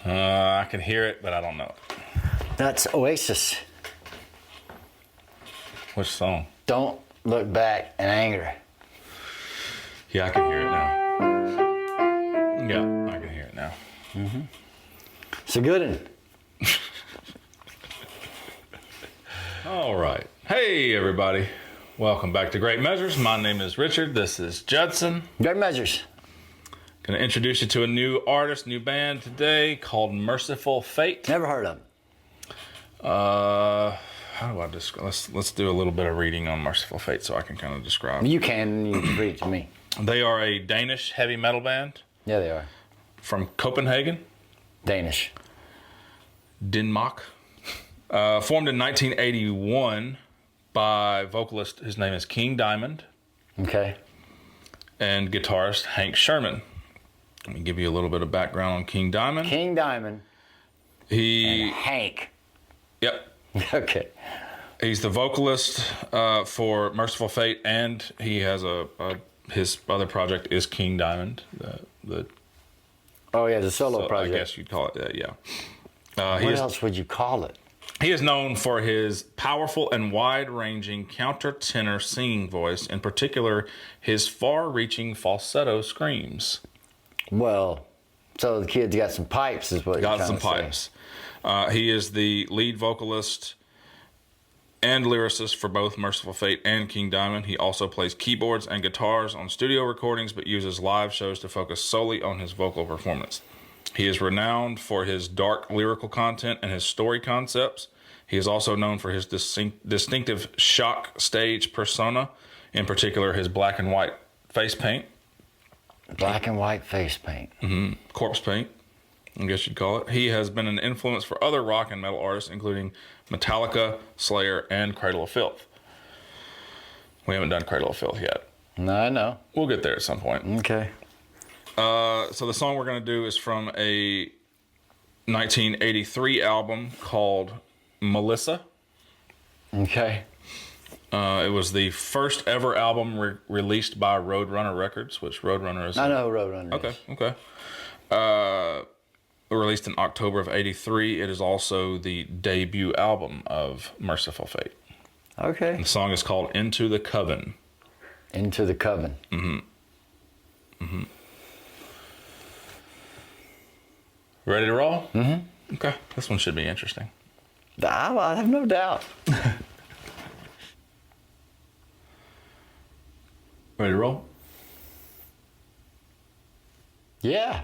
I can hear it, but I don't know it. That's Oasis. Which song? Don't look back in anger. Yeah, I can hear it now. Yeah, I can hear it now. Mm-hmm. It's a good one. All right. Hey, everybody. Welcome back to Great Measures. My name is Richard. This is Judson. Great Measures. Going to introduce you to a new artist, new band today called Mercyful Fate. Never heard of them. How do I describe? Let's do a little bit of reading on Mercyful Fate so I can kind of describe. You can read it to me. They are a Danish heavy metal band. Yeah, they are. From Copenhagen. Danish. Denmark. Formed in 1981 by vocalist, his name is King Diamond. Okay. And guitarist Hank Sherman. Let me give you a little bit of background on King Diamond. King Diamond. And Hank. Yep. Okay. He's the vocalist for Mercyful Fate, and he has his other project is King Diamond. The solo project. I guess you'd call it that. Yeah. What else would you call it? He is known for his powerful and wide-ranging countertenor singing voice, in particular, his far-reaching falsetto screams. Well, so the kid's got some pipes, is what you're trying to say. Got some pipes. He is the lead vocalist and lyricist for both Mercyful Fate and King Diamond. He also plays keyboards and guitars on studio recordings, but uses live shows to focus solely on his vocal performance. He is renowned for his dark lyrical content and his story concepts. He is also known for his distinctive shock stage persona, in particular his black and white face paint. Black and white face paint. Mm-hmm. Corpse paint, I guess you'd call it. He has been an influence for other rock and metal artists, including Metallica, Slayer, and Cradle of Filth. We haven't done Cradle of Filth yet. No, I know. We'll get there at some point. Okay. So the song we're going to do is from a 1983 album called Melissa. Okay. It was the first ever album released by Roadrunner Records, which Roadrunner is. I know who Roadrunner is. Okay. Released in October of '83. It is also the debut album of Mercyful Fate. Okay. The song is called Into the Coven. Into the Coven. Mm-hmm. Mm-hmm. Ready to roll? Mm-hmm. Okay. This one should be interesting. I have no doubt. Ready to roll? Yeah.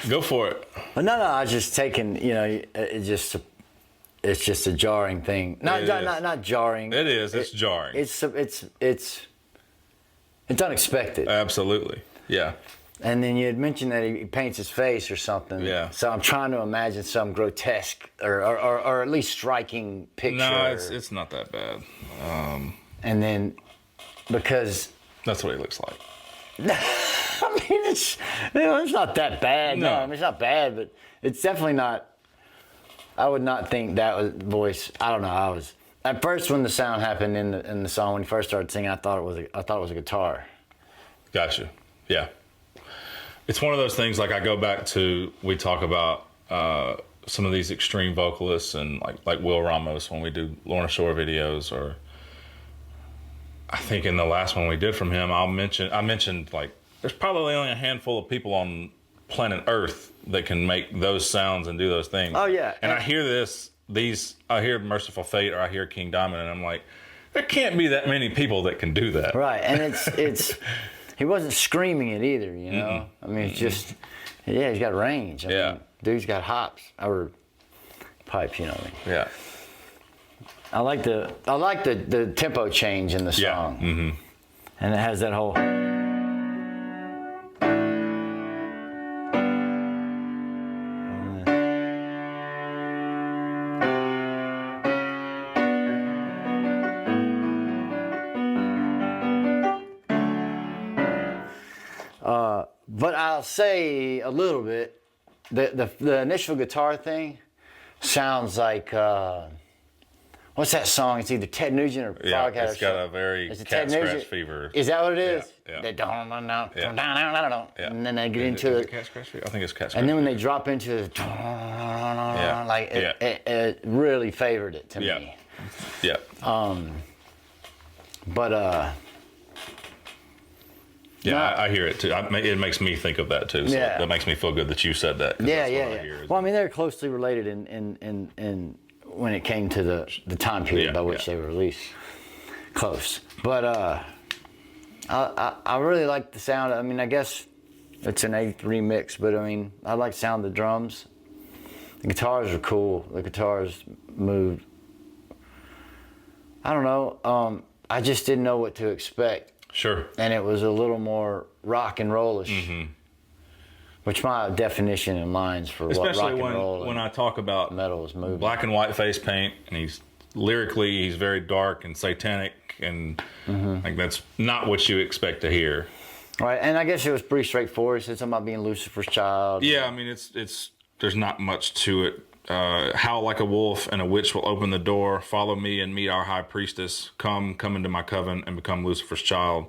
Go for it. But no, I was just taking, it's just a jarring thing. Not jarring. It is. It's jarring. It's unexpected. Absolutely. Yeah. And then you had mentioned that he paints his face or something. Yeah. So I'm trying to imagine some grotesque or at least striking picture. No, it's not that bad. And then because That's what he looks like. I mean, it's not that bad. No, I mean, it's not bad, but it's definitely not. I would not think that was voice. I don't know. I was at first when the sound happened in the song when he first started singing. I thought it was a guitar. Gotcha. Yeah. It's one of those things. Like I go back to we talk about some of these extreme vocalists and like Will Ramos when we do Lorna Shore videos, or I think in the last one we did from him, I mentioned like there's probably only a handful of people on planet Earth that can make those sounds and do those things. Oh yeah. And I hear I hear Mercyful Fate or I hear King Diamond, and I'm like, there can't be that many people that can do that. Right, and it's he wasn't screaming it either, you know. I mean, it's just he's got range. I mean, dude's got hops or pipes, you know what I mean. Yeah. I like the tempo change in the song. Yeah. Mm-hmm. And it has that whole. But I'll say a little bit. The initial guitar thing sounds like what's that song? It's either Ted Nugent or Frog Hat. It's got a very Cat Scratch Fever. Is that what it is? Yeah. They don't. Yeah. And then they get into it. Cat Scratch Fever? I think it's Cat Scratch. And then when they drop into it really favored it to me. Yeah. Yeah, I hear it too. It makes me think of that too. So that makes me feel good that you said that. Yeah. Well, I mean, they're closely related in when it came to the time period by which they were released. Close, but I really like the sound. I mean, I guess it's an '83 mix, but I mean, I like the sound of the drums. The guitars are cool. The guitars moved. I don't know. I just didn't know what to expect. Sure. And it was a little more rock and rollish, which my definition in lines for what rock and roll. When I talk about metal is moving, black and white face paint, and he's very dark and satanic, and like that's not what you expect to hear. Right, and I guess it was pretty straightforward. It said something about being Lucifer's child. Yeah, I mean it's there's not much to it. Howl like a wolf, and a witch will open the door. Follow me and meet our high priestess. Come into my coven and become Lucifer's child.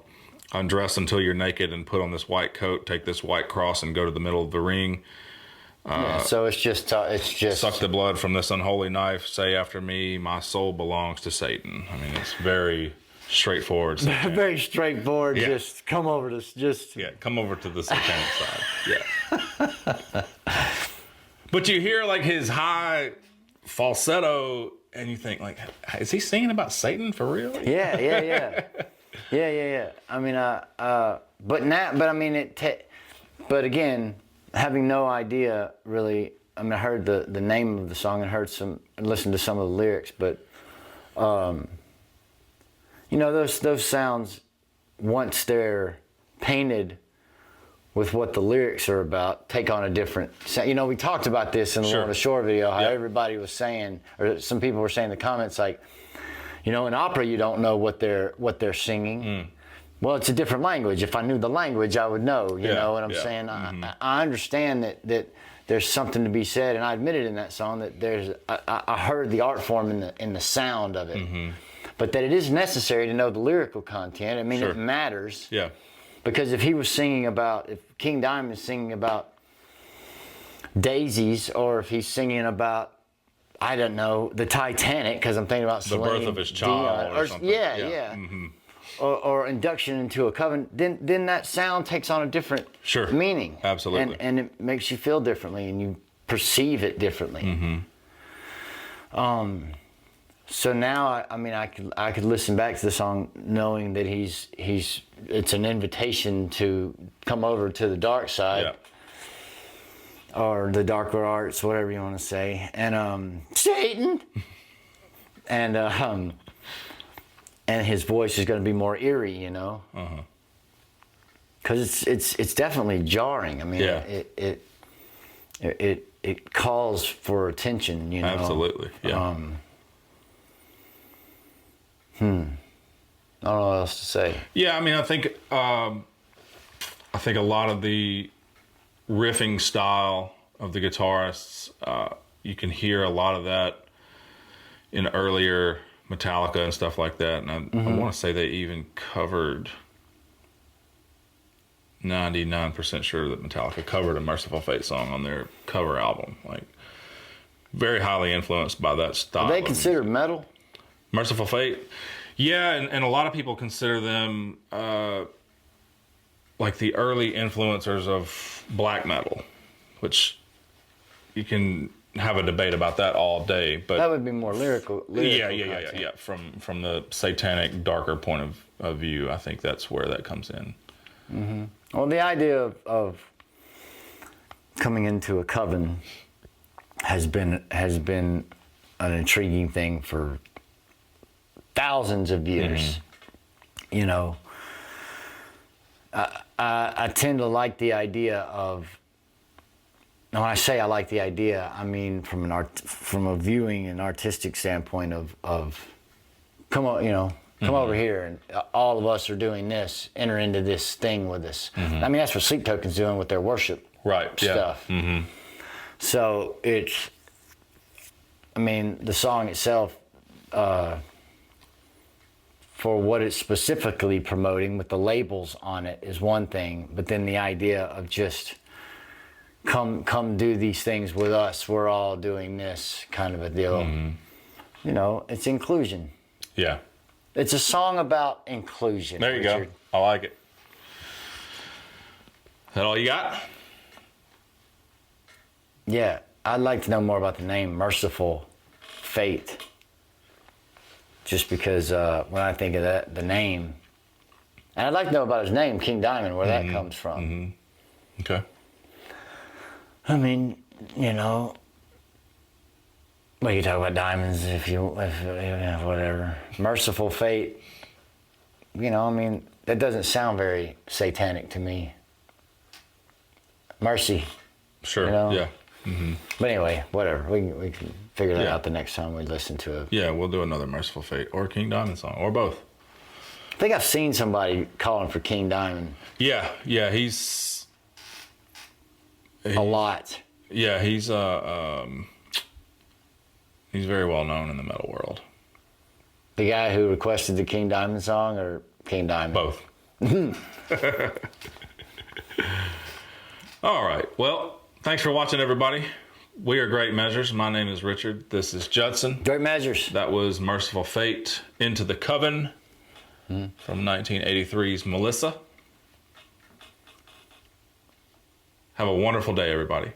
Undress until you're naked and put on this white coat. Take this white cross and go to the middle of the ring. So it's just suck the blood from this unholy knife. Say after me, my soul belongs to Satan. I mean, it's very straightforward. Very straightforward. Yeah. Just come over to come over to the satanic side. Yeah. But you hear like his high falsetto, and you think like, is he singing about Satan for real? Yeah. I mean, but again, having no idea really. I mean, I heard the name of the song and listened to some of the lyrics, but those sounds, once they're painted with what the lyrics are about, take on a different sound. We talked about this in the Lorna Shore video, how everybody was saying, or some people were saying in the comments, like, in opera you don't know what they're singing. Well, it's a different language. If I knew the language, I would know. You know what I'm saying? I understand that there's something to be said, and I admitted in that song that I heard the art form in the sound of it, but that it is necessary to know the lyrical content. I mean, it matters. Yeah. Because if King Diamond is singing about daisies, or if he's singing about, I don't know, the Titanic, because I'm thinking about the birth of his child, or something. Yeah. Or induction into a coven, then that sound takes on a different meaning. Absolutely. And it makes you feel differently, and you perceive it differently. So now, I could listen back to the song knowing that it's an invitation to come over to the dark side. or the darker arts, whatever you want to say, and Satan, and his voice is going to be more eerie, you know, because it's definitely jarring. I mean, it calls for attention, you know. Absolutely, yeah. I don't know what else to say. Yeah, I mean, I think a lot of the riffing style of the guitarists, you can hear a lot of that in earlier Metallica and stuff like that. And I want to say they even covered, 99% sure that Metallica covered a Mercyful Fate song on their cover album. Like, very highly influenced by that style. Are they considered metal? Mercyful Fate? Yeah, and a lot of people consider them like the early influencers of black metal, which you can have a debate about that all day. But that would be more lyrical. Yeah. From the satanic, darker point of view, I think that's where that comes in. Mm-hmm. Well, the idea of coming into a coven has been an intriguing thing for thousands of years. You know, I tend to like the idea of. Now, when I say I like the idea, I mean from a viewing and artistic standpoint of come on, you know, come over here, and all of us are doing this. Enter into this thing with us. I mean, that's what Sleep Token's doing with their worship stuff. Yeah. So it's, I mean, the song itself, for what it's specifically promoting with the labels on it is one thing, but then the idea of just come do these things with us. We're all doing this kind of a deal. You know, it's inclusion. Yeah. It's a song about inclusion. There you go. I like it. Is that all you got? Yeah. I'd like to know more about the name Mercyful Fate. Just because when I think of that, the name, and I'd like to know about his name, King Diamond, where that comes from. Okay. I mean, you know, well, you talk about diamonds if whatever. Mercyful Fate, you know, I mean, that doesn't sound very satanic to me. Mercy. Sure, you know? Yeah. But anyway, whatever. We can figure that out the next time we listen to it. Yeah, we'll do another Mercyful Fate or King Diamond song, or both. I think I've seen somebody calling for King Diamond. Yeah, he's a lot. Yeah, he's very well known in the metal world. The guy who requested the King Diamond song, or King Diamond? Both. All right. Well, thanks for watching, everybody. We are Great Measures. My name is Richard. This is Judson. Great Measures. That was Mercyful Fate, Into the Coven, from 1983's Melissa. Have a wonderful day, everybody.